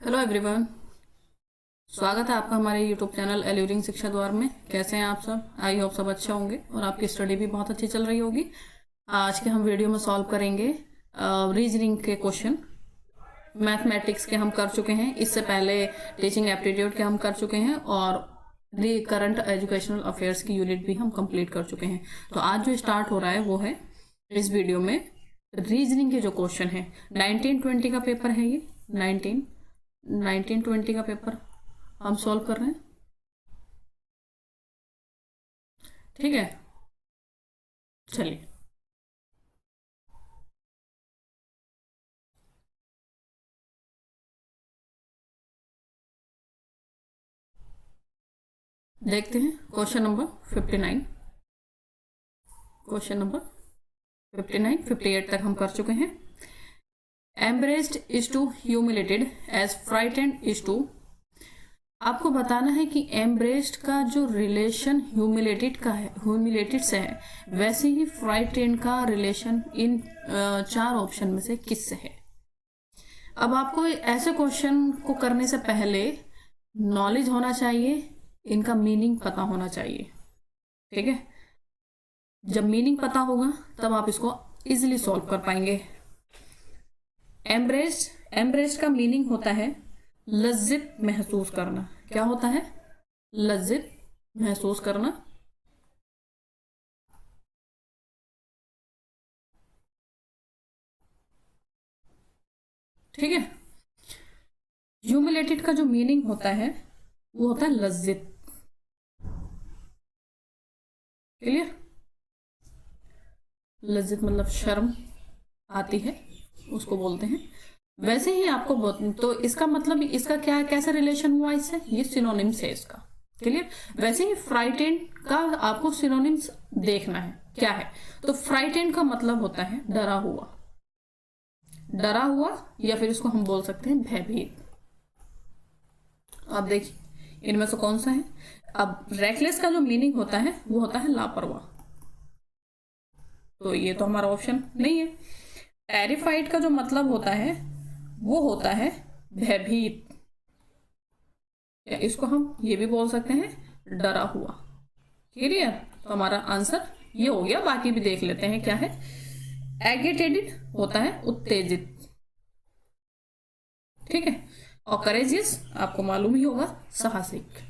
Hello everyone, स्वागत है आपका हमारे यूट्यूब चैनल एल्यूरिंग शिक्षा द्वार में। कैसे हैं आप सब? आई होप सब अच्छे होंगे और आपकी स्टडी भी बहुत अच्छी चल रही होगी। आज के हम वीडियो में सॉल्व करेंगे रीजनिंग के क्वेश्चन। मैथमेटिक्स के हम कर चुके हैं, इससे पहले टीचिंग एप्टीट्यूड के हम कर चुके हैं और करंट एजुकेशनल अफेयर्स की यूनिट भी हम कंप्लीट कर चुके हैं। तो आज जो स्टार्ट हो रहा है वो है इस वीडियो में रीजनिंग के जो क्वेश्चन है। 1920 का पेपर है ये। 1920 का पेपर हम सॉल्व कर रहे हैं। ठीक है, चलिए देखते हैं क्वेश्चन नंबर 59। क्वेश्चन नंबर 59, 58 तक हम कर चुके हैं। Embarrassed is to humiliated as frightened is to. आपको बताना है कि एम्ब्रेस्ड का जो रिलेशन ह्यूमिलेटेड का है, ह्यूमिलेटेड से है, वैसे ही फ्राइटेंड का रिलेशन इन चार ऑप्शन में से किससे है। अब आपको ऐसे क्वेश्चन को करने से पहले नॉलेज होना चाहिए, इनका मीनिंग पता होना चाहिए। ठीक है, जब मीनिंग पता होगा तब आप इसको इजीली सॉल्व कर पाएंगे। एम्ब्रेस्ड का मीनिंग होता है लज्जित महसूस करना। क्या होता है? लज्जित महसूस करना। ठीक है, ह्यूमिलेटेड का जो मीनिंग होता है वो होता है लज्जित। क्लियर? लज्जित मतलब शर्म आती है, उसको बोलते हैं। वैसे ही आपको तो इसका मतलब इसका क्या कैसे रिलेशन हुआ इससे, ये सिनोनिम्स है इसका। क्लियर? वैसे ही फ्राइटेंड का आपको सिनोनिम्स देखना है क्या है। तो फ्राइटेंड का मतलब होता है डरा हुआ, डरा हुआ, या फिर इसको हम बोल सकते हैं भयभीत। अब देखिए इनमें से कौन सा है। अब रेकलेस का जो मीनिंग होता है वो होता है लापरवाह, तो ये तो हमारा ऑप्शन नहीं है। टेरिफाइड का जो मतलब होता है वो होता है भयभीत, या इसको हम ये भी बोल सकते हैं डरा हुआ। क्लियर? तो हमारा आंसर ये हो गया। बाकी भी देख लेते हैं क्या है। एगिटेटेड होता है उत्तेजित। ठीक है, और करेजियस आपको मालूम ही होगा साहसिक।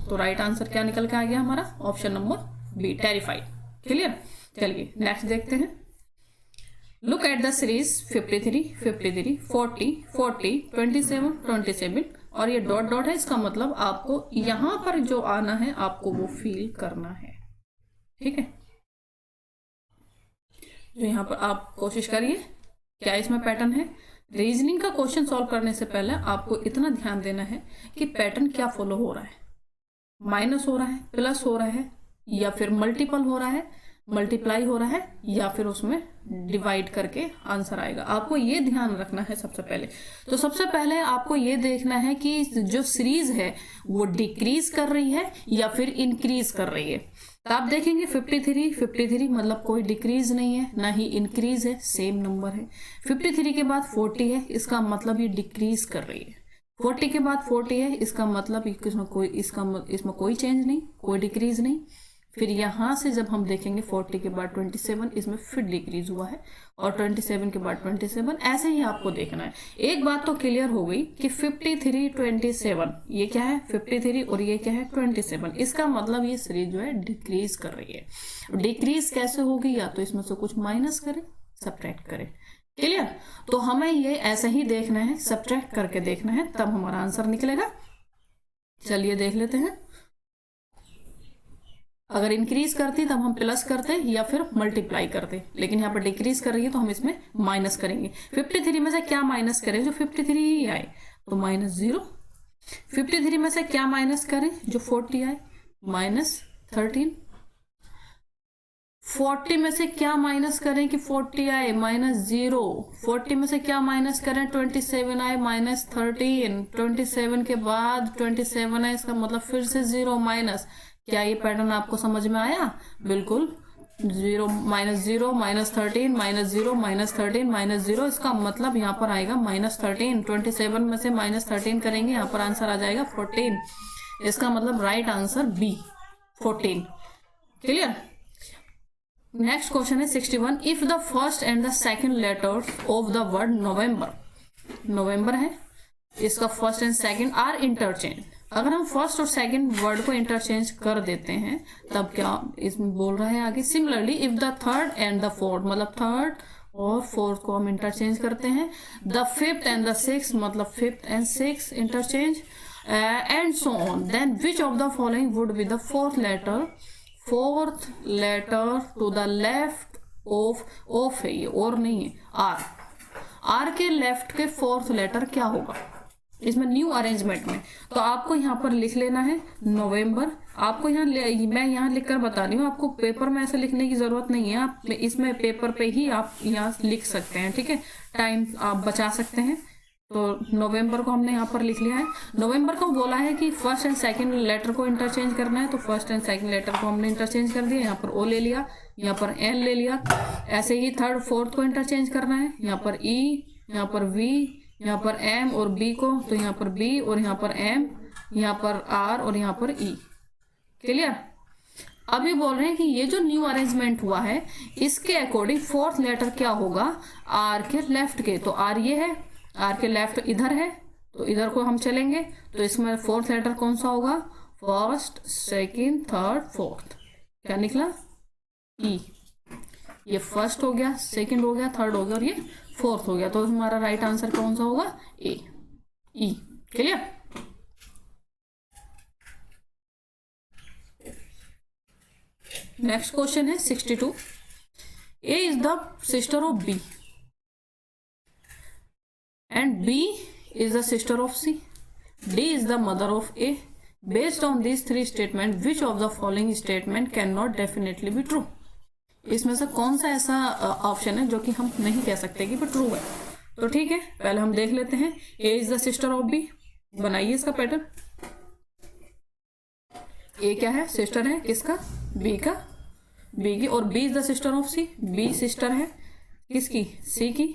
तो राइट आंसर क्या निकल के आ गया हमारा? Option number B, terrified. Clear? चलिए नेक्स्ट देखते हैं। लुक एट द सीरीज 53, 53, 40, 40, 27, 27 और ये डॉट डॉट है। इसका मतलब आपको यहां पर जो आना है आपको वो फील करना है। ठीक है, जो यहां पर आप कोशिश करिए। क्या इसमें पैटर्न है? रीजनिंग का क्वेश्चन सॉल्व करने से पहले आपको इतना ध्यान देना है कि पैटर्न क्या फॉलो हो रहा है। माइनस हो रहा है, प्लस हो रहा है, या फिर मल्टीपल हो रहा है, मल्टीप्लाई हो रहा है, या फिर उसमें डिवाइड करके आंसर आएगा। आपको ये ध्यान रखना है सबसे पहले। तो सबसे पहले आपको ये देखना है कि जो सीरीज है वो डिक्रीज कर रही है या फिर इंक्रीज कर रही है। तो आप देखेंगे 53, 53 मतलब कोई डिक्रीज नहीं है ना ही इंक्रीज है, सेम नंबर है। 53 के बाद 40 है, इसका मतलब ये डिक्रीज कर रही है। 40 के बाद 40 है, इसका मतलब इसमें कोई चेंज नहीं, कोई डिक्रीज नहीं। फिर यहां से जब हम देखेंगे 40 के बाद 27, इसमें फिर डिक्रीज हुआ है, और 27 के बाद 27, ऐसे ही आपको देखना है। एक बात तो क्लियर हो गई कि 53, 27 ये क्या है? 53 और ये क्या है? 27। इसका मतलब ये सीरीज जो है डिक्रीज कर रही है। डिक्रीज कैसे होगी? या तो इसमें से कुछ माइनस करें, सब्ट्रैक्ट करें। क्लियर? तो हमें ये ऐसे ही देखना है, सब्ट्रैक्ट करके देखना है, तब हमारा आंसर निकलेगा। चलिए देख लेते हैं। अगर इंक्रीज करती तब हम प्लस करते या फिर मल्टीप्लाई करते, लेकिन यहाँ पर डिक्रीज कर रही है तो हम इसमें माइनस करेंगे। 53 में से क्या माइनस करें? जो 53 ही आए तो -0। 53 में से क्या माइनस करें? जो 40 आए, -13। 40 में से क्या माइनस करें कि 40 आए? -0। 40 में से क्या माइनस करें? 27 आए, -13। 27 के बाद 27 है, इसका मतलब फिर से 0 माइनस। क्या ये पैटर्न आपको समझ में आया? बिल्कुल 0 -0 -13 -0 -13 -0, इसका मतलब यहाँ पर आएगा -13। 27 में से -13 करेंगे, यहाँ पर आंसर आ जाएगा 14। इसका मतलब right answer B 14। Clear. Next question है 61। If the first and the second letter of the word November, नवंबर है, इसका first and second are interchange, अगर हम फर्स्ट और सेकंड वर्ड को इंटरचेंज कर देते हैं तब क्या इसमें बोल रहा है आगे। Similarly if the third and the fourth, मतलब थर्ड और फोर्थ को हम इंटरचेंज करते हैं। The fifth and the six, मतलब fifth and six interchange, and so on, then which of the following would be the fourth letter to the left of है, ये और नहीं है, आर के लेफ्ट के फोर्थ लेटर क्या होगा इसमें न्यू अरेंजमेंट में। तो आपको यहाँ पर लिख लेना है नवंबर। आपको यहाँ मैं यहाँ लिखकर बता रही हूँ, आपको पेपर में ऐसे लिखने की जरूरत नहीं है, आप इसमें पेपर पे ही आप यहाँ लिख सकते हैं, ठीक है, टाइम आप बचा सकते हैं। तो नवंबर को हमने यहाँ पर लिख लिया है। नवंबर को बोला है कि फर्स्ट एंड सेकंड लेटर को इंटरचेंज करना है, तो फर्स्ट एंड सेकंड लेटर को हमने इंटरचेंज कर दिया, यहाँ पर ओ ले लिया, यहाँ पर एन ले लिया। ऐसे ही थर्ड फोर्थ को इंटरचेंज करना है, यहाँ पर ई, यहाँ पर वी, यहाँ पर एम और बी को, तो यहाँ पर बी और यहाँ पर एम, यहाँ पर आर और यहाँ पर ई। क्लियर। अभी बोल रहे हैं कि ये जो न्यू अरेंजमेंट हुआ है इसके अकॉर्डिंग फोर्थ लेटर क्या होगा आर के लेफ्ट के। तो आर ये है, आर के लेफ्ट इधर है, तो इधर को हम चलेंगे, तो इसमें फोर्थ लेटर कौन सा होगा, फर्स्ट सेकंड थर्ड फोर्थ, क्या निकला ई। ये फर्स्ट हो गया, सेकंड हो गया, थर्ड हो गया और ये फोर्थ हो गया। तो हमारा राइट आंसर कौन सा होगा, A, E. Clear. Next question है 62। A is the sister of B and B is the sister of C, D is the mother of A. Based on this three statement which of the following statement can not definitely be true. इसमें से कौन सा ऐसा option है जो कि हम नहीं कह सकते कि वो ट्रू है। तो ठीक है, पहले हम देख लेते हैं। A is the sister of B, बनाइए इसका पैटर्न। ए क्या है, सिस्टर है किसका, बी का, बी की, और B is the sister of C, B sister है किसकी, सी की।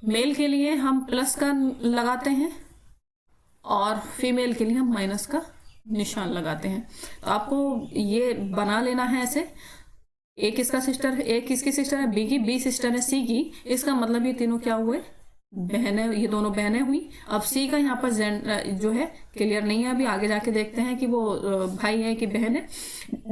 मेल के लिए हम प्लस का लगाते हैं और फीमेल के लिए हम माइनस का निशान लगाते हैं। तो आपको ये बना लेना है ऐसे। ए किसका सिस्टर है, ए किसकी सिस्टर है, बी की, बी सिस्टर है सी की। इसका मतलब ये तीनों क्या हुए, बहनें, ये दोनों बहनें हुई। अब सी का यहाँ पर जो है क्लियर नहीं है, अभी आगे जाके देखते हैं कि वो भाई है कि बहन है।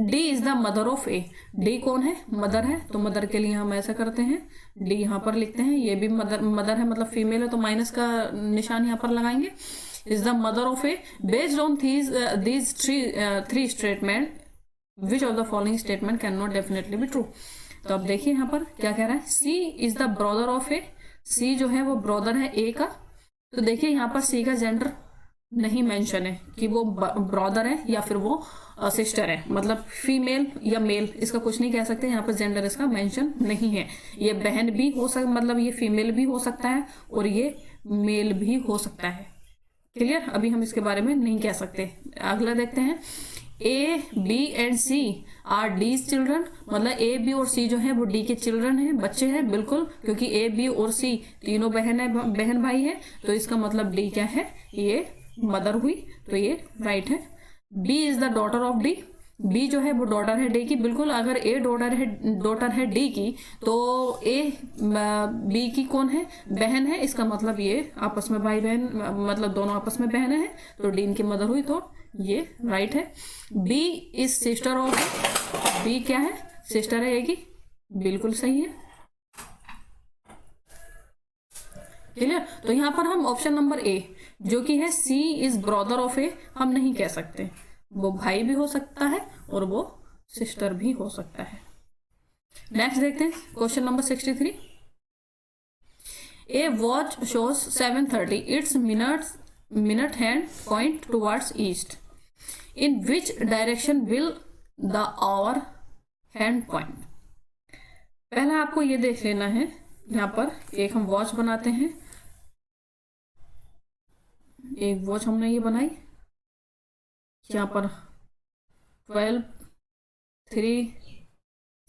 D is the mother of A, D कौन है, मदर है, तो मदर के लिए हम ऐसा करते हैं, डी यहाँ पर लिखते हैं। ये भी मदर है, मतलब फीमेल है, तो माइनस का निशान यहाँ पर लगाएंगे। Is the mother of A. Based on these three statement which of the following statement cannot definitely be true। तो अब देखिए यहाँ पर क्या कह रहा है, सी इज द ब्रदर ऑफ ए, सी जो है वो ब्रदर है ए का। तो देखिए यहाँ पर सी का जेंडर नहीं मेंशन है कि वो ब्रदर है या फिर वो सिस्टर है, मतलब फीमेल या मेल, इसका कुछ नहीं कह सकते। यहाँ पर जेंडर इसका मेंशन नहीं है। ये बहन भी हो सकता, मतलब ये फीमेल भी हो सकता है और ये मेल भी हो सकता है। क्लियर। अभी हम इसके बारे में नहीं कह सकते। अगला देखते हैं। A B and C are D's children, मतलब ए बी और सी जो है वो डी के चिल्ड्रन है, बच्चे हैं, बिल्कुल, क्योंकि ए बी और सी तीनों बहन भाई है। तो इसका मतलब डी क्या है, ये मदर हुई, तो ये राइट है। B is the daughter of D, B जो है वो डॉटर है डी की, बिल्कुल। अगर ए डॉटर है डी की, तो ए बी की कौन है, बहन है। इसका मतलब ये आपस में भाई बहन, मतलब दोनों आपस में बहन है, तो डी इनकी मदर हुई, तो ये राइट है। B is sister of, B क्या है, सिस्टर है ए की, बिल्कुल सही है। क्लियर। तो यहाँ पर हम ऑप्शन नंबर ए जो कि है सी इज ब्रदर ऑफ ए, हम नहीं कह सकते। वो भाई भी हो सकता है और वो सिस्टर भी हो सकता है। नेक्स्ट देखते हैं question number 63। A watch shows 7:30, it's minute hand point towards east, in which direction will the hour hand point. पहला आपको ये देख लेना है, यहाँ पर एक हम वॉच बनाते हैं, एक वॉच हमने ये बनाई, यहाँ पर 12, 3,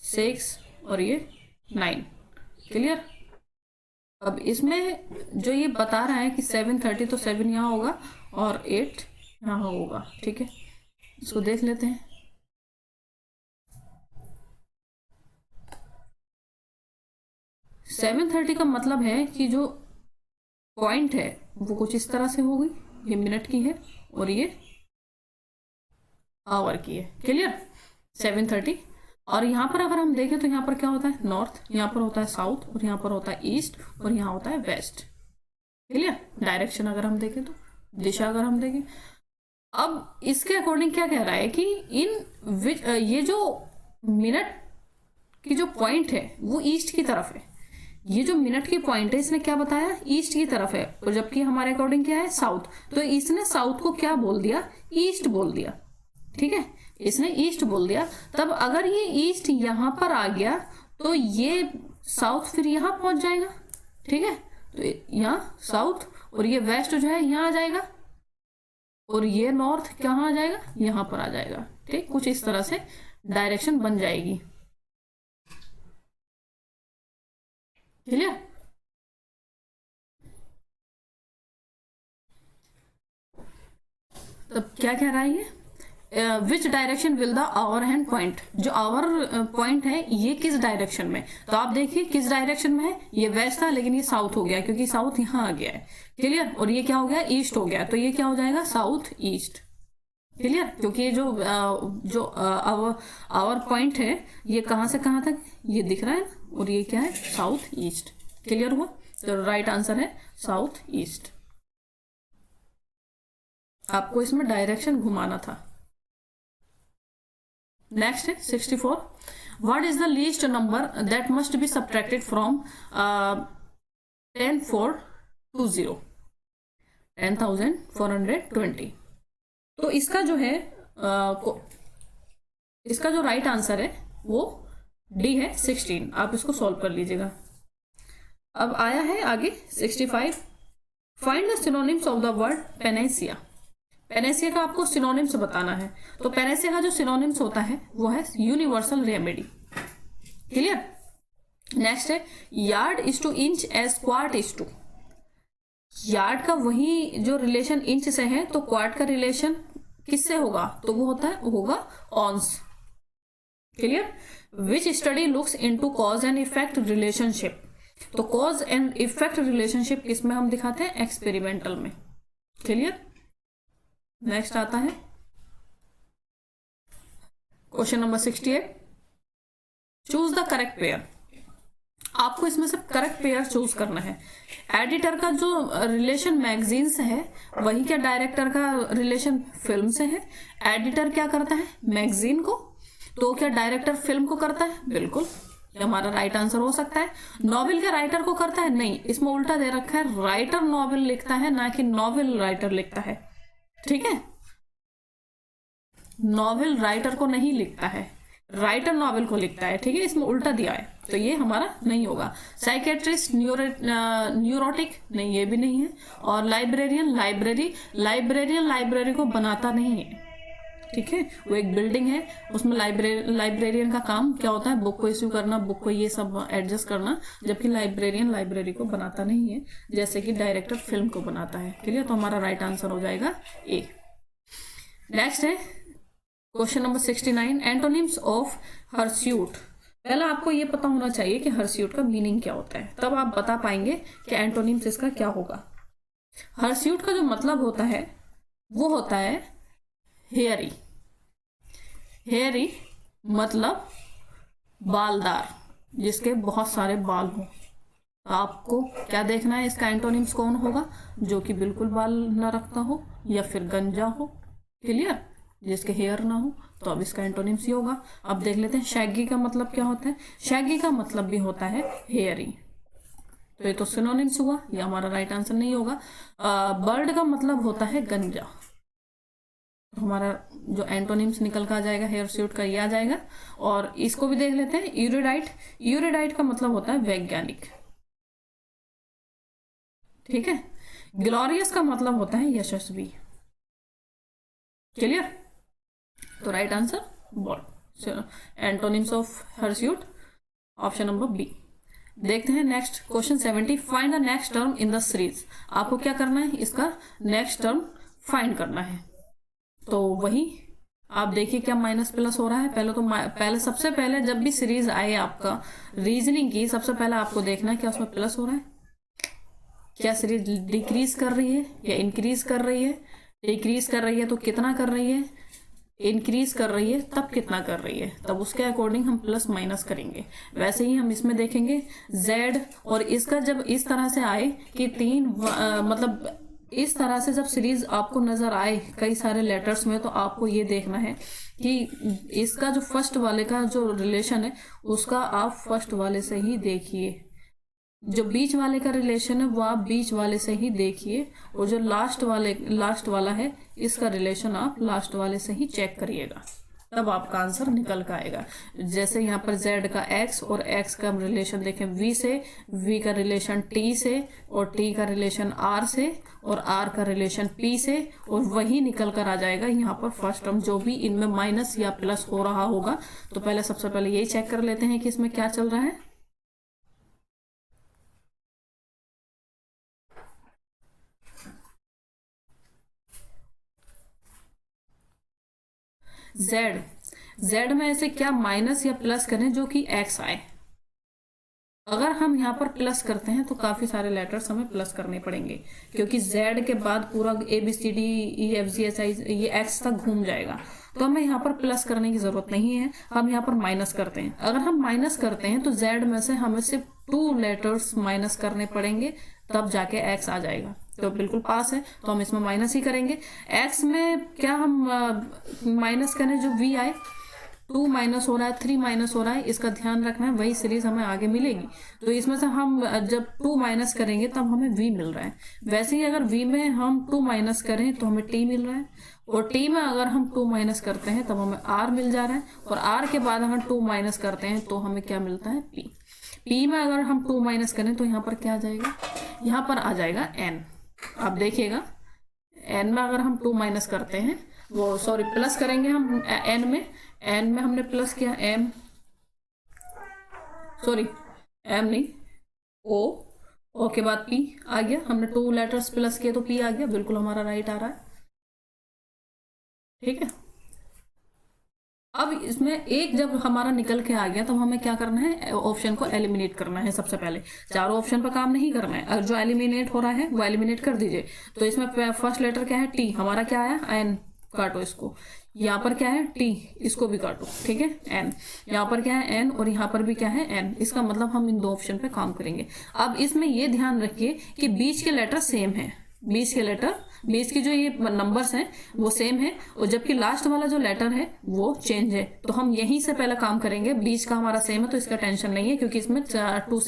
6 और ये 9। क्लियर। अब इसमें जो ये बता रहा है कि 7:30, तो 7 यहाँ होगा और 8 यहाँ होगा। ठीक है, इसको देख लेते हैं। सेवन 30 का मतलब है कि जो पॉइंट है वो कुछ इस तरह से होगी, ये मिनट की है और ये आवर की है। क्लियर। 7:30। और यहाँ पर अगर हम देखें तो यहाँ पर क्या होता है, नॉर्थ, यहाँ पर होता है साउथ, और यहाँ पर होता है ईस्ट, और यहाँ होता है वेस्ट। क्लियर। डायरेक्शन अगर हम देखें तो, दिशा अगर हम देखें। अब इसके अकॉर्डिंग क्या कह रहा है कि इन विच ये जो मिनट की जो पॉइंट है वो ईस्ट की तरफ है। ये जो मिनट की पॉइंट है इसने क्या बताया, ईस्ट की तरफ है, और जबकि हमारे अकॉर्डिंग क्या है, साउथ। तो इसने साउथ को क्या बोल दिया, ईस्ट बोल दिया। ठीक है, इसने ईस्ट बोल दिया। तब अगर ये ईस्ट यहां पर आ गया तो ये साउथ फिर यहां पहुंच जाएगा। ठीक है, तो यहाँ साउथ, और ये वेस्ट जो है यहाँ आ जाएगा, और ये नॉर्थ कहाँ आ जाएगा, यहां पर आ जाएगा। ठीक, कुछ इस तरह से डायरेक्शन बन जाएगी। क्लियर। तब क्या कह रहा है ये, which direction will the hour hand point. जो आवर पॉइंट है ये किस डायरेक्शन में, तो आप देखिए किस डायरेक्शन में है, ये वेस्ट था लेकिन ये साउथ हो गया क्योंकि साउथ यहाँ आ गया है। क्लियर। और ये क्या हो गया, ईस्ट हो गया, तो ये क्या हो जाएगा, साउथ ईस्ट। क्लियर। क्योंकि ये जो आवर पॉइंट है ये कहाँ से कहाँ तक ये दिख रहा है, और ये क्या है, साउथ ईस्ट। क्लियर हुआ। तो राइट आंसर है साउथ ईस्ट। आपको इसमें डायरेक्शन घुमाना था। नेक्स्ट है 64। What is the least number that must be subtracted from 10,420, 10,420। तो इसका जो है इसका जो राइट आंसर है वो डी है 16। आप इसको सॉल्व कर लीजिएगा। अब आया है आगे 65। Find the synonyms of the word Panacea. Panacea का आपको सिनोनिम्स बताना है। तो पेनेसिया का जो सिनोनिम्स होता है वो है यूनिवर्सल रेमेडी। क्लियर। नेक्स्ट है yard is to inch as quart is to. Yard का वही जो रिलेशन इंच से है, तो क्वार्ट का रिलेशन किससे होगा, तो वो होगा ऑन्स। Clear. Which study looks into cause and effect relationship. तो कॉज एंड इफेक्ट रिलेशनशिप किसमें हम दिखाते हैं, एक्सपेरिमेंटल में। क्लियर। नेक्स्ट आता है question number 68। Choose the correct pair. आपको इसमें से करेक्ट पेयर चूज करना है। एडिटर का जो रिलेशन मैगजीन से है वही क्या डायरेक्टर का रिलेशन फिल्म से है। एडिटर क्या करता है, मैगजीन को, तो क्या डायरेक्टर फिल्म को करता है, बिल्कुल, ये हमारा राइट आंसर हो सकता है। नॉवेल क्या राइटर को करता है, नहीं, इसमें उल्टा दे रखा है, राइटर नॉवेल लिखता है ना कि नॉवेल राइटर लिखता है। ठीक है, नॉवेल राइटर को नहीं लिखता है, राइटर नॉवेल को लिखता है। ठीक है, इसमें उल्टा दिया है तो ये हमारा नहीं होगा। साइकेट्रिस्ट, न्यूरोटिक, नहीं, ये भी नहीं है। और लाइब्रेरियन, लाइब्रेरियन को बनाता नहीं है। ठीक है, वो एक बिल्डिंग है, उसमें लाइब्रेरियन का काम क्या होता है, बुक को इश्यू करना, बुक को ये सब एडजस्ट करना, जबकि लाइब्रेरियन लाइब्रेरी को बनाता नहीं है, जैसे कि डायरेक्टर फिल्म को बनाता है। क्लियर। तो हमारा राइट आंसर हो जाएगा ए। नेक्स्ट है question number 69। Antonyms of hirsute. पहला आपको ये पता होना चाहिए कि हर्स्यूट का मीनिंग क्या होता है, तब आप बता पाएंगे कि एंटोनिम्स इसका क्या होगा। हर्स्यूट का जो मतलब होता है वो होता है हेयरी। हेयरी मतलब बालदार, जिसके बहुत सारे बाल हों। आपको क्या देखना है, इसका एंटोनिम्स कौन होगा, जो कि बिल्कुल बाल न रखता हो, या फिर गंजा हो। क्लियर, जिसके हेयर ना हो, तो अब इसका एंटोनिम्स ही होगा। अब देख लेते हैं शैगी का मतलब क्या होता है। शैगी का मतलब भी होता है हेयरी, तो ये तो सिनोनिम्स हुआ, ये हमारा राइट आंसर नहीं होगा। बर्ड का मतलब होता है गंजा, तो हमारा जो एंटोनिम्स निकल कर आ जाएगा हेयर स्यूट का, ये आ जाएगा। और इसको भी देख लेते हैं यूरिडाइट। यूरिडाइट का मतलब होता है वैज्ञानिक। ठीक है। ग्लोरियस का मतलब होता है यशस्वी। क्लियर। तो right answer bald. Antonyms of hirsute, option number B. देखते हैं next question 70, find the next term in the series. आपको क्या करना है, इसका नेक्स्ट टर्म फाइंड करना है। तो वही आप देखिए क्या माइनस प्लस हो रहा है। पहले सबसे पहले जब भी सीरीज आए आपका रीजनिंग की, सबसे पहले आपको देखना है क्या उसमें प्लस हो रहा है, क्या सीरीज डिक्रीज कर रही है या इंक्रीज कर रही है। डिक्रीज कर रही है तो कितना कर रही है, इंक्रीज कर रही है तब कितना कर रही है, तब उसके अकॉर्डिंग हम प्लस माइनस करेंगे। वैसे ही हम इसमें देखेंगे z, और इसका जब इस तरह से आए कि मतलब इस तरह से जब सीरीज आपको नजर आए कई सारे लेटर्स में, तो आपको ये देखना है कि इसका जो फर्स्ट वाले का जो रिलेशन है उसका आप फर्स्ट वाले से ही देखिए, जो बीच वाले का रिलेशन है वो आप बीच वाले से ही देखिए, और जो लास्ट वाला है इसका रिलेशन आप लास्ट वाले से ही चेक करिएगा, तब आपका आंसर निकल कर आएगा। जैसे यहाँ पर z का x और x का रिलेशन देखें v से, v का रिलेशन t से, और t का रिलेशन r से, और r का रिलेशन p से, और वही निकल कर आ जाएगा यहाँ पर फर्स्ट टर्म जो भी इनमें माइनस या प्लस हो रहा होगा। तो पहले सबसे पहले यही चेक कर लेते हैं कि इसमें क्या चल रहा है। z में ऐसे क्या माइनस या प्लस करें जो कि x आए। अगर हम यहाँ पर प्लस करते हैं तो काफी सारे लेटर्स हमें प्लस करने पड़ेंगे, क्योंकि z के बाद पूरा ABCDEFGHI ये x तक घूम जाएगा, तो हमें यहाँ पर प्लस करने की जरूरत नहीं है, हम यहाँ पर माइनस करते हैं। अगर हम माइनस करते हैं तो z में से हमें सिर्फ 2 लेटर्स माइनस करने पड़ेंगे, तब जाके x आ जाएगा। तो बिल्कुल पास है, तो हम इसमें माइनस ही करेंगे। x में क्या हम माइनस करें, जो v आए 2 माइनस हो रहा है, 3 माइनस हो रहा है, इसका ध्यान रखना है, वही सीरीज हमें आगे मिलेगी। तो इसमें से हम जब 2 माइनस करेंगे तब हमें v मिल रहा है। वैसे ही अगर v में हम 2 माइनस करें तो हमें t मिल रहा है, और t में अगर हम 2 माइनस करते हैं तब हमें r मिल जा रहा है, और r के बाद अगर 2 माइनस करते हैं तो हमें क्या मिलता है, p में अगर हम 2 माइनस करें तो यहाँ पर क्या आ जाएगा, यहाँ पर आ जाएगा n। आप देखिएगा n में अगर हम 2 माइनस करते हैं, वो सॉरी प्लस करेंगे हम n में हमने प्लस किया m नहीं o के बाद p आ गया, हमने 2 लेटर्स प्लस किए तो p आ गया, बिल्कुल हमारा राइट आ रहा है। ठीक है, अब इसमें एक जब हमारा निकल के आ गया तो हमें क्या करना है, ऑप्शन को एलिमिनेट करना है। सबसे पहले चारों ऑप्शन पर काम नहीं करना है, जो एलिमिनेट हो रहा है वो एलिमिनेट कर दीजिए। तो इसमें फर्स्ट लेटर क्या है, टी, हमारा क्या आया एन, काटो इसको। यहाँ पर क्या है टी, इसको भी काटो, ठीक है एन। यहाँ पर क्या है एन, और यहाँ पर भी क्या है एन। इसका मतलब हम इन 2 ऑप्शन पे काम करेंगे। अब इसमें ये ध्यान रखिए कि बीच के लेटर सेम है, बीच की जो ये नंबर्स हैं वो सेम है, और जबकि लास्ट वाला जो लेटर है वो चेंज है। तो हम यहीं से पहले काम करेंगे, बीच का हमारा सेम है तो इसका टेंशन नहीं है, क्योंकि इसमें 2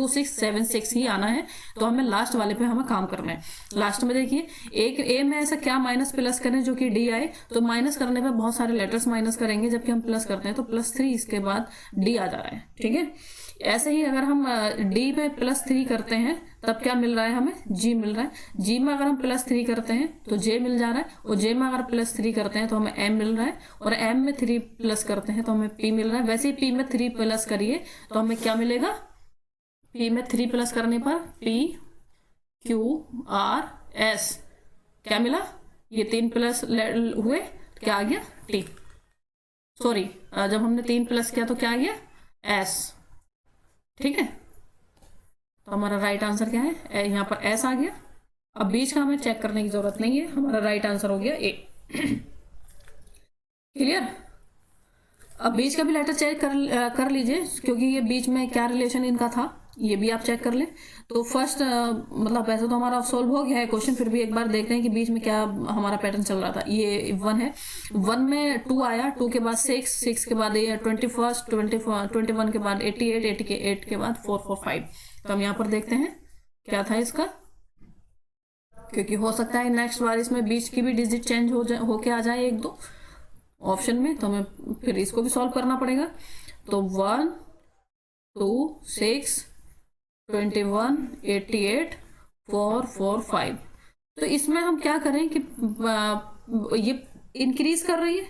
6 7 6 ही आना है, तो हमें लास्ट वाले पे हमें काम करना है। लास्ट में देखिए एक ए में ऐसा क्या माइनस प्लस करें जो कि डी आए, तो माइनस करने पे बहुत सारे लेटर्स माइनस करेंगे, जबकि हम प्लस करते हैं तो +3 इसके बाद डी आ जा रहा है। ठीक है, ऐसे ही अगर हम डी पे +3 करते हैं तब क्या मिल रहा है, हमें जी मिल रहा है। जी में अगर हम +3 करते हैं तो जे मिल जा रहा है, और जे में अगर +3 करते हैं तो हमें एम मिल रहा है, और एम में 3 प्लस करते हैं तो हमें पी मिल रहा है। वैसे ही पी में 3 प्लस करिए तो हमें क्या मिलेगा, पी में 3 प्लस करने पर पी क्यू आर एस, क्या मिला, ये 3 प्लस हुए, क्या आ गया टी, सॉरी जब हमने 3 प्लस किया तो क्या आ गया एस। ठीक है, तो हमारा राइट आंसर क्या है, यहाँ पर एस आ गया। अब बीच का हमें चेक करने की जरूरत नहीं है, हमारा राइट आंसर हो गया ए। क्लियर, अब बीच का भी लेटर चेक कर लीजिए, क्योंकि ये बीच में क्या रिलेशन इनका था ये भी आप चेक कर लें। तो फर्स्ट मतलब वैसे तो हमारा सॉल्व हो गया है क्वेश्चन, फिर भी एक बार देख रहे हैं कि बीच में क्या हमारा पैटर्न चल रहा था। ये 1 है, 1 में 2 आया, 2 के बाद 6 के बाद 21 21 के बाद 88 88 के बाद 4 4 5। तो हम यहाँ पर देखते हैं क्या था इसका, क्योंकि हो सकता है नेक्स्ट बार इसमें बीच की भी डिजिट चेंज होके आ जाए 1 2 ऑप्शन में, तो हमें फिर इसको भी सॉल्व करना पड़ेगा। तो 1 2 6 21 88 4 4 5। तो इसमें हम क्या करें कि ये इंक्रीज कर रही है,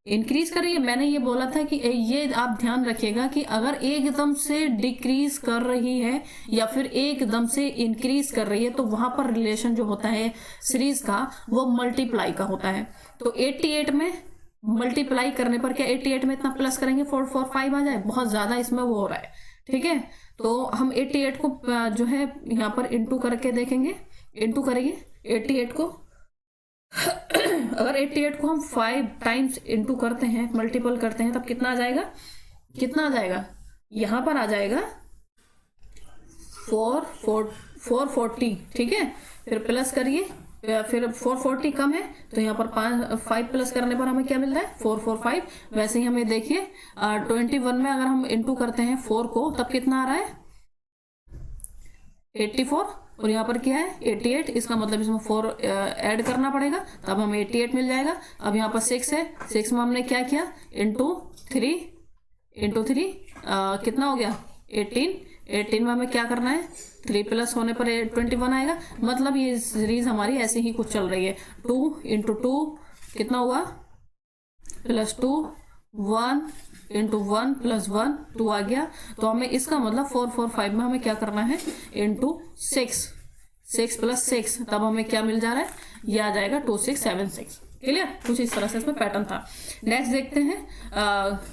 इंक्रीज कर रही है। मैंने ये बोला था कि ये आप ध्यान रखिएगा कि अगर एकदम से डिक्रीज कर रही है या फिर एकदम से इंक्रीज कर रही है तो वहां पर रिलेशन जो होता है सीरीज का वो मल्टीप्लाई का होता है। तो 88 में मल्टीप्लाई करने पर क्या 88 में इतना प्लस करेंगे 445 आ जाए, बहुत ज्यादा इसमें वो हो रहा है। ठीक है, तो हम 88 को जो है यहाँ पर इंटू करके देखेंगे, इंटू करेंगे 88 को। अगर 88 को हम 5 टाइम्स इंटू करते हैं, मल्टीपल करते हैं, तब कितना आ जाएगा, कितना आ जाएगा, यहां पर आ जाएगा 440। ठीक है, फिर प्लस करिए, फिर 440 कम है तो यहाँ पर 5 प्लस करने पर हमें क्या मिलता है 445। वैसे ही हमें देखिए 21 में अगर हम इंटू करते हैं 4 को तब कितना आ रहा है 84, और यहाँ पर क्या है 88। इसका मतलब इसमें 4 ऐड करना पड़ेगा तब हमें 88 मिल जाएगा। अब यहाँ पर 6 है, 6 में हमने क्या किया इंटू 3 कितना हो गया 18 में हमें क्या करना है 3 प्लस होने पर 21 आएगा। मतलब ये सीरीज हमारी ऐसे ही कुछ चल रही है। 2 इंटू 2 कितना हुआ +2, 1 इंटू 1 + 1 2 आ गया। तो हमें इसका मतलब 445 में हमें क्या करना है इंटू 6 + 6, तब हमें क्या मिल जा रहा है, ये आ जाएगा 2676। क्लियर, कुछ इस तरह से इसमें पैटर्न था। नेक्स्ट देखते हैं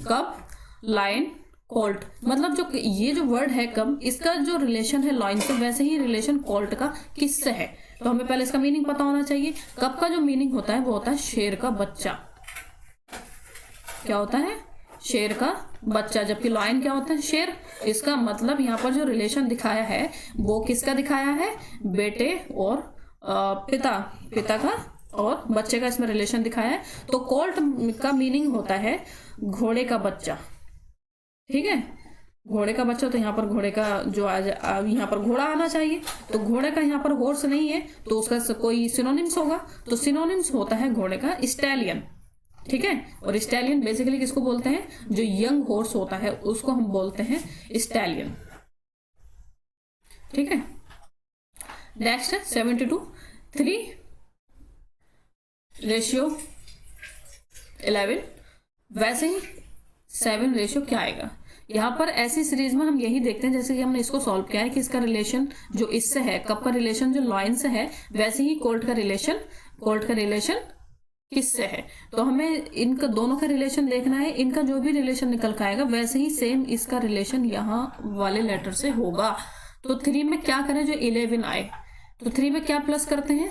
कब, लाइन, कोल्ट। मतलब जो ये जो वर्ड है कब, इसका जो रिलेशन है लाइन से वैसे ही रिलेशन कोल्ट का किससे है। तो हमें पहले इसका मीनिंग पता होना चाहिए। कब का जो मीनिंग होता है वो होता है शेर का बच्चा। क्या होता है, शेर का बच्चा, जबकि लायन क्या होता है, शेर। इसका मतलब यहाँ पर जो रिलेशन दिखाया है वो किसका दिखाया है, बेटे और पिता का और बच्चे का इसमें रिलेशन दिखाया है। तो कोल्ट का मीनिंग होता है घोड़े का बच्चा। ठीक है, घोड़े का बच्चा, तो यहाँ पर घोड़े का जो यहाँ पर घोड़ा आना चाहिए, तो घोड़े का यहाँ पर हॉर्स नहीं है तो उसका कोई सिनोनिम्स होगा। तो सिनोनिम्स होता है घोड़े का स्टैलियन। ठीक है, और स्टैलियन बेसिकली किसको बोलते हैं, जो यंग हॉर्स होता है उसको हम बोलते हैं स्टैलियन। ठीक है, नेक्स्ट है 72, 3:11। वैसे ही 7 रेशियो क्या आएगा। यहाँ पर ऐसी सीरीज में हम यही देखते हैं, जैसे कि हमने इसको सॉल्व किया है कि इसका रिलेशन जो इससे है, कब का रिलेशन जो लाइन से है, वैसे ही कोल्ट का रिलेशन किससे है। तो हमें इनका दोनों का रिलेशन देखना है। इनका जो भी रिलेशन निकल कर आएगा वैसे ही सेम इसका रिलेशन यहाँ वाले लेटर से होगा। तो 3 में क्या करें, जो 11 आए तो 3 में क्या प्लस करते हैं,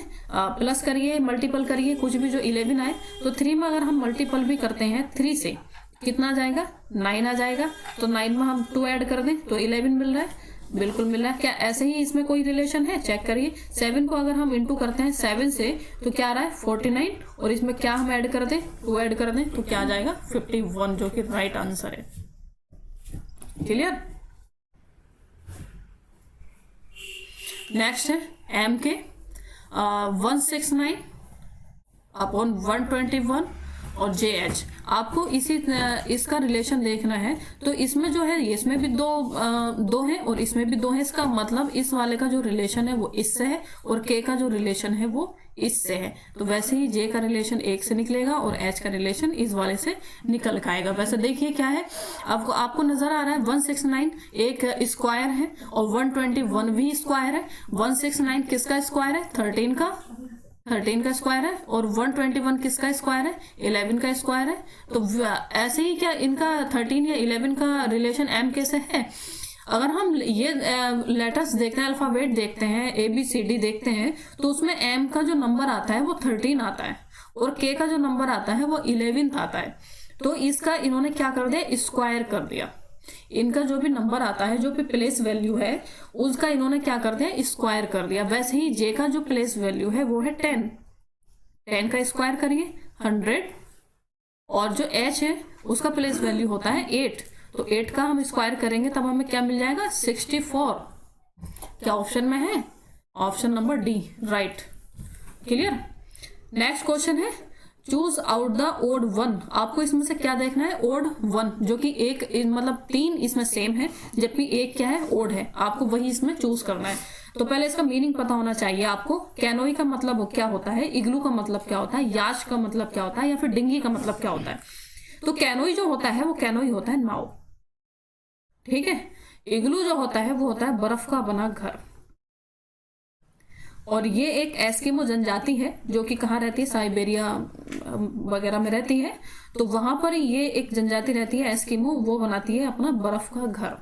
प्लस करिए, मल्टीपल करिए, कुछ भी जो 11 आए। तो 3 में अगर हम मल्टीपल भी करते हैं 3 से कितना आ जाएगा 9 आ जाएगा। तो 9 में हम 2 ऐड कर दें तो 11 मिल रहा है, बिल्कुल मिल रहा है। क्या ऐसे ही इसमें कोई रिलेशन है, चेक करिए। 7 को अगर हम इंटू करते हैं 7 से तो क्या आ रहा है 49, और इसमें क्या हम ऐड कर दें 2 ऐड कर दें तो क्या आ जाएगा 51, जो कि राइट आंसर है। क्लियर। नेक्स्ट है एम के 169/121 और JH। आपको इसका रिलेशन देखना है। तो इसमें जो है, इसमें भी दो है और इसमें भी 2 है। इसका मतलब इस वाले का जो रिलेशन है वो इससे है और K का जो रिलेशन है वो इससे है। तो वैसे ही J का रिलेशन 1 से निकलेगा और H का रिलेशन इस वाले से निकल कर आएगा। वैसे देखिए क्या है, आपको नजर आ रहा है 169 एक स्क्वायर है और 121 भी स्क्वायर है। 169 किसका स्क्वायर है, 13 का स्क्वायर है, और 121 किसका स्क्वायर है, 11 का स्क्वायर है। तो ऐसे ही क्या इनका 13 या 11 का रिलेशन M के से है। अगर हम ये लेटर्स देखते हैं, अल्फाबेट देखते हैं, ABCD देखते हैं, तो उसमें M का जो नंबर आता है वो 13 आता है और K का जो नंबर आता है वो 11 आता है। तो इसका इन्होंने क्या कर दिया, स्क्वायर कर दिया। इनका जो भी नंबर आता है, जो भी प्लेस वैल्यू है, उसका इन्होंने क्या कर दिया, स्क्वायर कर दिया। वैसे ही J का जो प्लेस वैल्यू है वो है 10 का स्क्वायर करिए 100, और जो H है उसका प्लेस वैल्यू होता है 8, तो 8 का हम स्क्वायर करेंगे तब हमें क्या मिल जाएगा 64। क्या ऑप्शन में है, option number D right. Clear. Next question है चूज आउट द ओड 1। आपको इसमें से क्या देखना है, ओड 1, जो कि एक मतलब 3 इसमें सेम है जबकि एक क्या है ओड है, आपको वही इसमें चूज करना है। तो पहले इसका मीनिंग पता होना चाहिए आपको। कैनोई का मतलब क्या होता है, इग्लू का मतलब क्या होता है, याच का मतलब क्या होता है, या फिर डिंगी का मतलब क्या होता है। तो कैनोई जो होता है वो कैनोई होता है नाव, ठीक है। इग्लू जो होता है वो होता है बर्फ का बना घर। और ये एक एस्किमो जनजाति है जो कि कहाँ रहती है, साइबेरिया वगैरह में रहती है। तो वहां पर ये एक जनजाति रहती है एस्किमो, वो बनाती है अपना बर्फ का घर।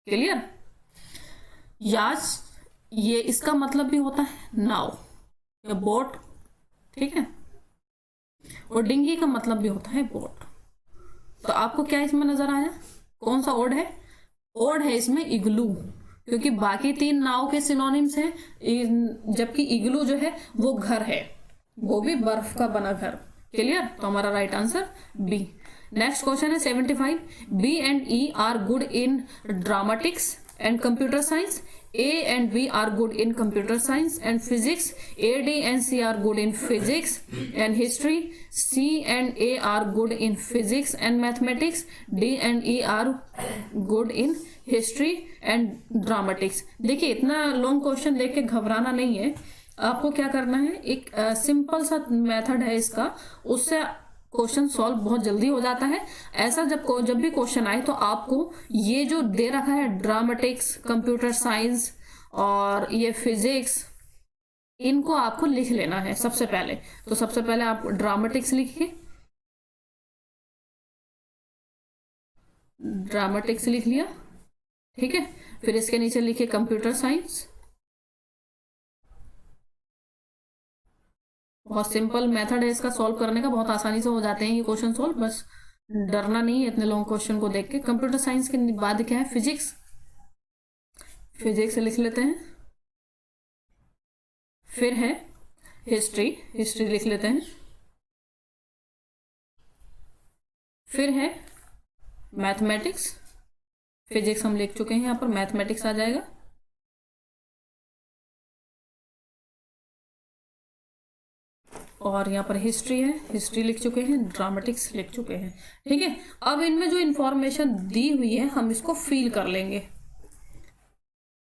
क्लियर। याच ये इसका मतलब भी होता है नाव या बोट, ठीक है। और डिंगी का मतलब भी होता है बोट। तो आपको क्या इसमें नजर आया, कौन सा ओड है? ओड है इसमें इग्लू, क्योंकि बाकी 3 नाव के सिनोनिम्स हैं, जबकि इग्लू जो है वो घर है, वो भी बर्फ का बना घर। क्लियर। तो हमारा right answer B. Next question है 75। B and E are good in dramatics and computer science. A and B are good in computer science and physics. A, D and C are good in physics and history. C and A are good in physics and mathematics. D and E are good in history and dramatics. देखिए इतना long question देख के घबराना नहीं है। आपको क्या करना है, एक सिंपल सा मेथड है इसका, उससे क्वेश्चन सॉल्व बहुत जल्दी हो जाता है। ऐसा जब भी क्वेश्चन आए तो आपको ये जो दे रखा है ड्रामेटिक्स, कंप्यूटर साइंस और ये फिजिक्स, इनको आपको लिख लेना है सबसे पहले। तो सबसे पहले आप ड्रामेटिक्स लिखिए, ड्रामेटिक्स लिख लिया, ठीक है। फिर इसके नीचे लिखिए कंप्यूटर साइंस। बहुत सिंपल मेथड है इसका सॉल्व करने का, बहुत आसानी से हो जाते हैं ये क्वेश्चन सॉल्व, बस डरना नहीं है इतने लॉन्ग क्वेश्चन को देख के। कंप्यूटर साइंस के बाद क्या है, फिजिक्स। फिजिक्स लिख लेते हैं। फिर है हिस्ट्री, हिस्ट्री लिख लेते हैं। फिर है मैथमेटिक्स, फिजिक्स हम लिख चुके हैं, यहाँ पर मैथमेटिक्स आ जाएगा। और यहाँ पर हिस्ट्री है, हिस्ट्री लिख चुके हैं, ड्रामेटिक्स लिख चुके हैं, ठीक है। अब इनमें जो इंफॉर्मेशन दी हुई है हम इसको फील कर लेंगे।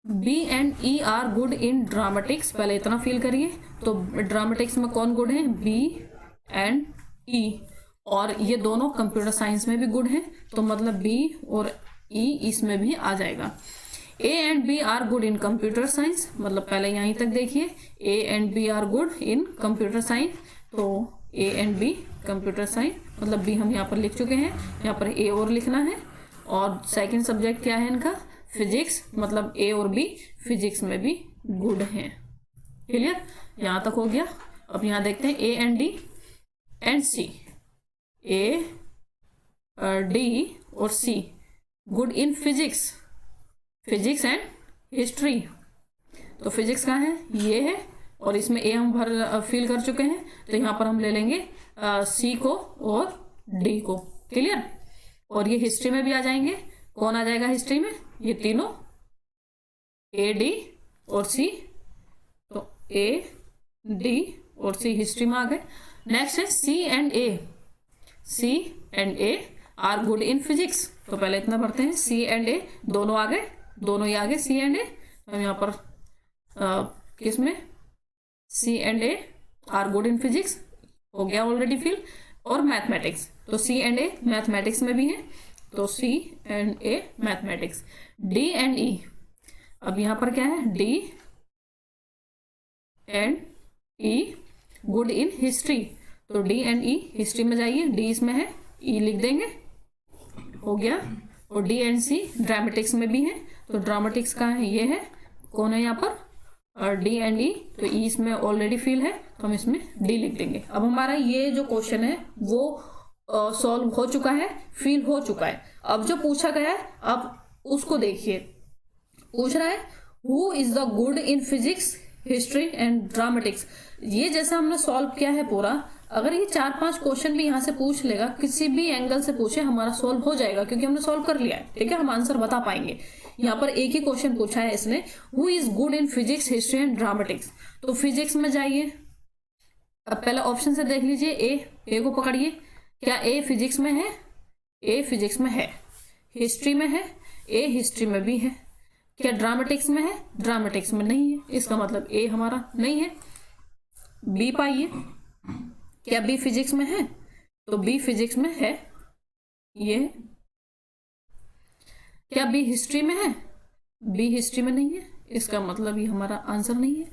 B and E are good in dramatics, पहले इतना फील करिए। तो ड्रामेटिक्स में कौन गुड है, बी एंड ई, और ये दोनों कंप्यूटर साइंस में भी गुड हैं, तो मतलब बी और ई इसमें भी आ जाएगा। A and B are good in computer science, मतलब पहले यहीं तक देखिए, A and B are good in computer science, तो A and B computer science, मतलब बी हम यहाँ पर लिख चुके हैं, यहाँ पर ए और लिखना है। और सेकंड सब्जेक्ट क्या है इनका, फिजिक्स, मतलब ए और बी फिजिक्स में भी गुड हैं। क्लियर, यहाँ तक हो गया। अब यहाँ देखते हैं A and D and C. A, D और C good in physics, physics and history. तो फिजिक्स कहाँ है, ये है, और इसमें ए हम फिल कर चुके हैं, तो यहाँ पर हम ले लेंगे सी को और डी को। क्लियर। और ये हिस्ट्री में भी आ जाएंगे, कौन आ जाएगा हिस्ट्री में, ये तीनों, ए डी और सी, तो ए डी और सी हिस्ट्री में आ गए। नेक्स्ट है C and A. C and A are good in physics, तो पहले इतना पढ़ते हैं, सी एंड ए दोनों आ गए, दोनों ही आ गए सी एंड ए। हम यहाँ पर किसमें, C and A are good in physics हो गया ऑलरेडी फिल। और मैथमेटिक्स, तो सी एंड ए मैथमेटिक्स में भी है, तो C and A mathematics. D and E, अब यहाँ पर क्या है, D and E good in history, तो डी एंड ई हिस्ट्री में जाइए, डी इसमें है, ई लिख देंगे, हो गया। और डी एंड सी ड्रामेटिक्स में भी है, तो ड्रामेटिक्स का है, ये है, कौन है यहाँ पर, और डी एंड ई, तो ई इसमें ऑलरेडी फिल है, तो हम इसमें डी लिख देंगे। अब हमारा ये जो क्वेश्चन है वो सॉल्व हो चुका है, फिल हो चुका है। अब जो पूछा गया है अब उसको देखिए, पूछ रहा है who is the good in physics, history and dramatics. ये जैसा हमने सॉल्व किया है पूरा, अगर ये 4-5 क्वेश्चन भी यहाँ से पूछ लेगा, किसी भी एंगल से पूछे, हमारा सॉल्व हो जाएगा, क्योंकि हमने सॉल्व कर लिया है, ठीक है, हम आंसर बता पाएंगे। यहाँ पर एक ही क्वेश्चन पूछा है इसने, who is good in physics, history and dramatics. तो फिजिक्स में जाइए, अब पहले ऑप्शन से देख लीजिए, ए को पकड़िए, क्या ए फिजिक्स में है, ए फिजिक्स में है। हिस्ट्री में है, ए हिस्ट्री में भी है। क्या ड्रामेटिक्स में है, ड्रामेटिक्स में नहीं है, इसका मतलब ए हमारा नहीं है। बी पाइए, क्या बी फिजिक्स में है, तो बी फिजिक्स में है ये। क्या बी हिस्ट्री में है? बी हिस्ट्री में नहीं है, इसका मतलब ये हमारा आंसर नहीं है।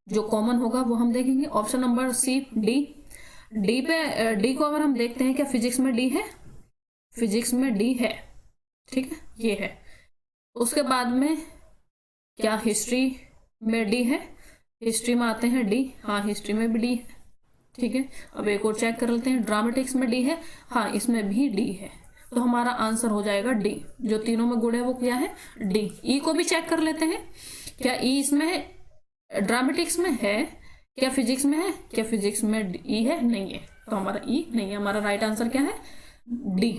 जो कॉमन होगा वो हम देखेंगे। Option number C D. D को अगर हम देखते हैं, क्या फिजिक्स में डी है? फिजिक्स में डी है, ठीक है, ये है। उसके बाद में क्या हिस्ट्री में डी है? हिस्ट्री में आते हैं डी, हाँ हिस्ट्री में भी डी है, ठीक है। अब एक और चेक कर लेते हैं, ड्रामेटिक्स में डी है, हाँ इसमें भी डी है। तो हमारा आंसर हो जाएगा डी। जो तीनों में गुण है वो क्या है? डी। ई को भी चेक कर लेते हैं, क्या ई इसमें ड्रामेटिक्स में है? क्या फिजिक्स में है? क्या फिजिक्स में ई है? नहीं है, तो हमारा ई नहीं है। हमारा राइट आंसर क्या है? डी।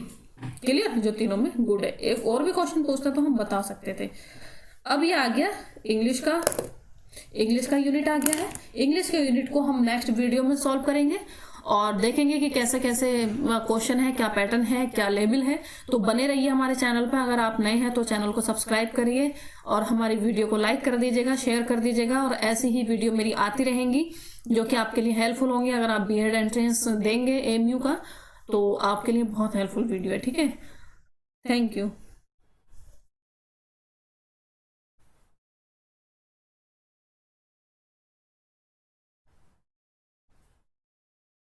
क्लियर? जो तीनों में गुड है। एक और भी क्वेश्चन पूछते तो हम बता सकते थे। अब ये आ गया इंग्लिश का यूनिट आ गया है। इंग्लिश के यूनिट को हम नेक्स्ट वीडियो में सॉल्व करेंगे और देखेंगे कि कैसे कैसे क्वेश्चन है, क्या पैटर्न है, क्या लेवल है। तो बने रहिए हमारे चैनल पर। अगर आप नए हैं तो चैनल को सब्सक्राइब करिए और हमारी वीडियो को लाइक कर दीजिएगा, शेयर कर दीजिएगा। और ऐसी ही वीडियो मेरी आती रहेंगी जो कि आपके लिए हेल्पफुल होंगी। अगर आप बीएड एंट्रेंस देंगे AMU का तो आपके लिए बहुत हेल्पफुल वीडियो है, ठीक है। Thank you.